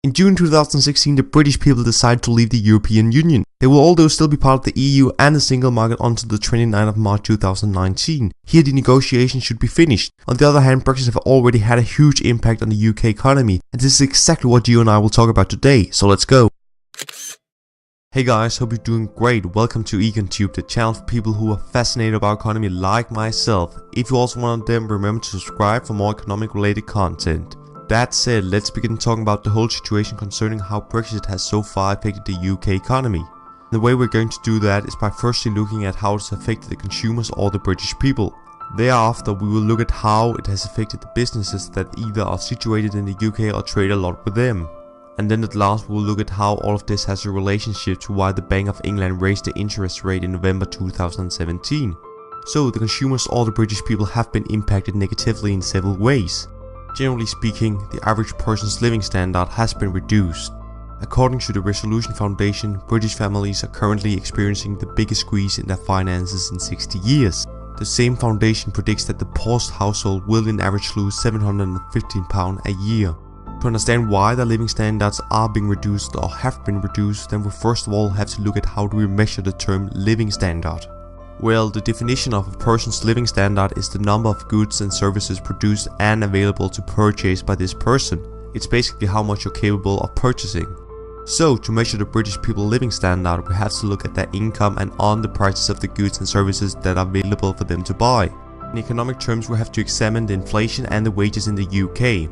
In June 2016, the British people decided to leave the European Union. They will although still be part of the EU and the single market until the 29th of March 2019. Here the negotiations should be finished. On the other hand, Brexit have already had a huge impact on the UK economy, and this is exactly what you and I will talk about today, so let's go. Hey guys, hope you're doing great. Welcome to EconTube, the channel for people who are fascinated about economy like myself. If you're also one of them, remember to subscribe for more economic related content. That said, let's begin talking about the whole situation concerning how Brexit has so far affected the UK economy. The way we're going to do that is by firstly looking at how it's affected the consumers or the British people. Thereafter, we will look at how it has affected the businesses that either are situated in the UK or trade a lot with them. And then at last we will look at how all of this has a relationship to why the Bank of England raised the interest rate in November 2017. So the consumers or the British people have been impacted negatively in several ways. Generally speaking, the average person's living standard has been reduced. According to the Resolution Foundation, British families are currently experiencing the biggest squeeze in their finances in 60 years. The same foundation predicts that the poorest household will in average lose £715 a year. To understand why their living standards are being reduced or have been reduced, then we first of all have to look at how do we measure the term living standard. Well, the definition of a person's living standard is the number of goods and services produced and available to purchase by this person. It's basically how much you're capable of purchasing. So, to measure the British people's living standard, we have to look at their income and on the prices of the goods and services that are available for them to buy. In economic terms, we have to examine the inflation and the wages in the UK.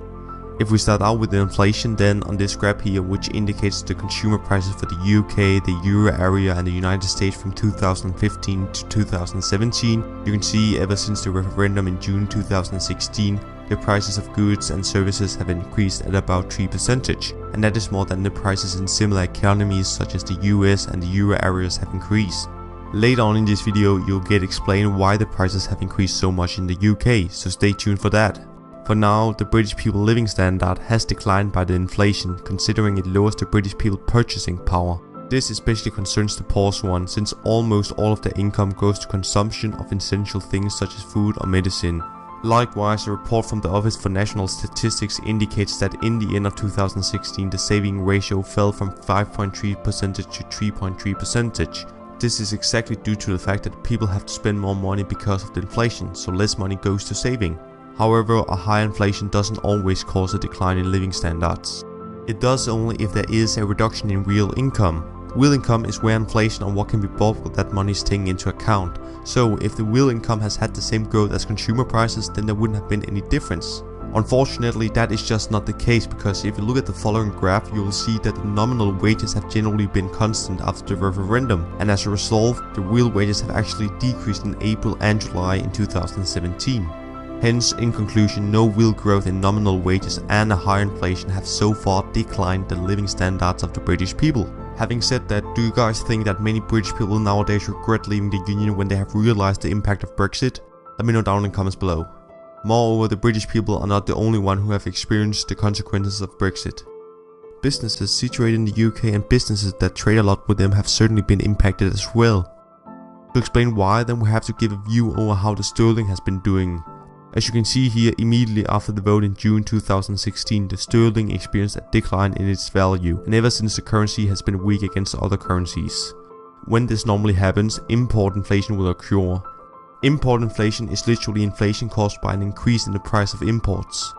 If we start out with the inflation, then on this graph here, which indicates the consumer prices for the UK, the Euro area and the United States from 2015 to 2017, you can see ever since the referendum in June 2016, the prices of goods and services have increased at about 3%, and that is more than the prices in similar economies such as the US and the Euro areas have increased. Later on in this video, you'll get explained why the prices have increased so much in the UK, so stay tuned for that. For now, the British people's living standard has declined by the inflation, considering it lowers the British people's purchasing power. This especially concerns the poorest one, since almost all of their income goes to consumption of essential things such as food or medicine. Likewise, a report from the Office for National Statistics indicates that in the end of 2016, the saving ratio fell from 5.3% to 3.3%. This is exactly due to the fact that people have to spend more money because of the inflation, so less money goes to saving. However, a high inflation doesn't always cause a decline in living standards. It does only if there is a reduction in real income. Real income is where inflation on what can be bought with that money is taken into account. So if the real income has had the same growth as consumer prices, then there wouldn't have been any difference. Unfortunately, that is just not the case, because if you look at the following graph, you will see that the nominal wages have generally been constant after the referendum, and as a result, the real wages have actually decreased in April and July in 2017. Hence, in conclusion, no real growth in nominal wages and a higher inflation have so far declined the living standards of the British people. Having said that, do you guys think that many British people nowadays regret leaving the Union when they have realized the impact of Brexit? Let me know down in the comments below. Moreover, the British people are not the only one who have experienced the consequences of Brexit. Businesses situated in the UK and businesses that trade a lot with them have certainly been impacted as well. To explain why, then we have to give a view over how the sterling has been doing. As you can see here, immediately after the vote in June 2016, the sterling experienced a decline in its value, and ever since the currency has been weak against other currencies. When this normally happens, import inflation will occur. Import inflation is literally inflation caused by an increase in the price of imports.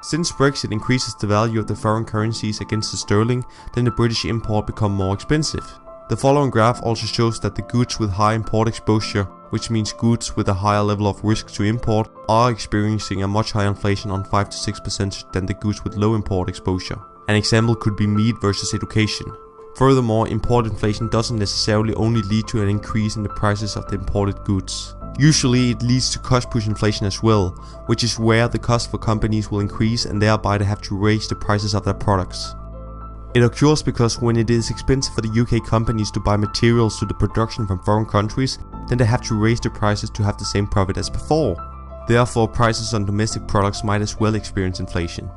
Since Brexit increases the value of the foreign currencies against the sterling, then the British import become more expensive. The following graph also shows that the goods with high import exposure, which means goods with a higher level of risk to import, are experiencing a much higher inflation on 5 to 6% than the goods with low import exposure. An example could be meat versus education. Furthermore, import inflation doesn't necessarily only lead to an increase in the prices of the imported goods. Usually it leads to cost push inflation as well, which is where the cost for companies will increase and thereby they have to raise the prices of their products. It occurs because when it is expensive for the UK companies to buy materials to the production from foreign countries, then they have to raise the prices to have the same profit as before. Therefore, prices on domestic products might as well experience inflation.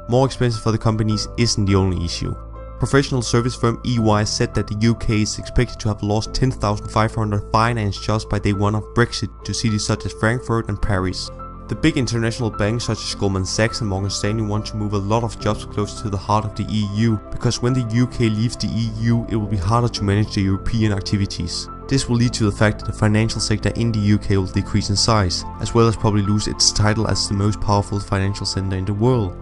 More expensive for the companies isn't the only issue. Professional service firm EY said that the UK is expected to have lost 10,500 finance jobs by day one of Brexit to cities such as Frankfurt and Paris. The big international banks such as Goldman Sachs and Morgan Stanley want to move a lot of jobs closer to the heart of the EU, because when the UK leaves the EU, it will be harder to manage the European activities. This will lead to the fact that the financial sector in the UK will decrease in size, as well as probably lose its title as the most powerful financial center in the world.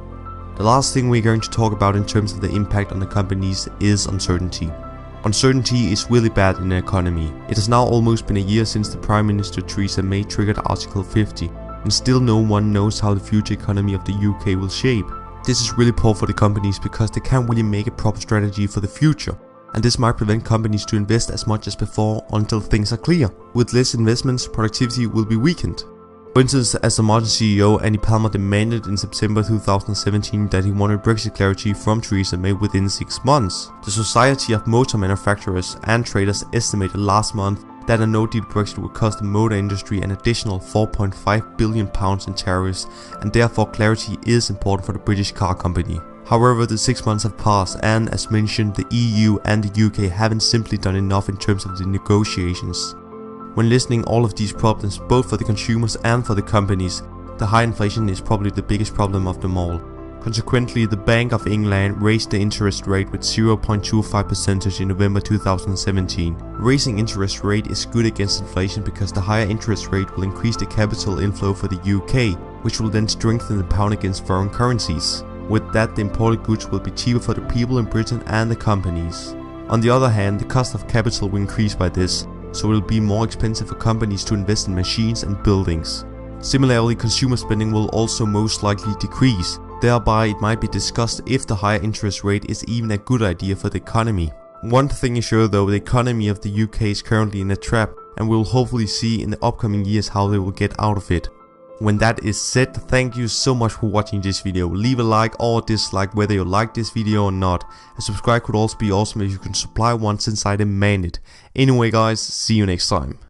The last thing we're going to talk about in terms of the impact on the companies is uncertainty. Uncertainty is really bad in the economy. It has now almost been a year since the Prime Minister Theresa May triggered Article 50, and still no one knows how the future economy of the UK will shape. This is really poor for the companies because they can't really make a proper strategy for the future, and this might prevent companies to invest as much as before until things are clear. With less investments, productivity will be weakened. For instance, as the Martin CEO Andy Palmer demanded in September 2017 that he wanted Brexit clarity from Theresa May within 6 months. The Society of Motor Manufacturers and Traders estimated last month that a no-deal Brexit would cost the motor industry an additional £4.5 billion in tariffs, and therefore clarity is important for the British car company. However, the 6 months have passed, and as mentioned, the EU and the UK haven't simply done enough in terms of the negotiations. When listening all of these problems, both for the consumers and for the companies, the high inflation is probably the biggest problem of them all. Consequently, the Bank of England raised the interest rate with 0.25% in November 2017. Raising interest rate is good against inflation because the higher interest rate will increase the capital inflow for the UK, which will then strengthen the pound against foreign currencies. With that, the imported goods will be cheaper for the people in Britain and the companies. On the other hand, the cost of capital will increase by this, so it will be more expensive for companies to invest in machines and buildings. Similarly, consumer spending will also most likely decrease. Thereby, it might be discussed if the higher interest rate is even a good idea for the economy. One thing is sure though, the economy of the UK is currently in a trap, and we will hopefully see in the upcoming years how they will get out of it. When that is said, thank you so much for watching this video. Leave a like or dislike whether you like this video or not. A subscribe could also be awesome if you can supply one since I demand it. Anyway guys, see you next time.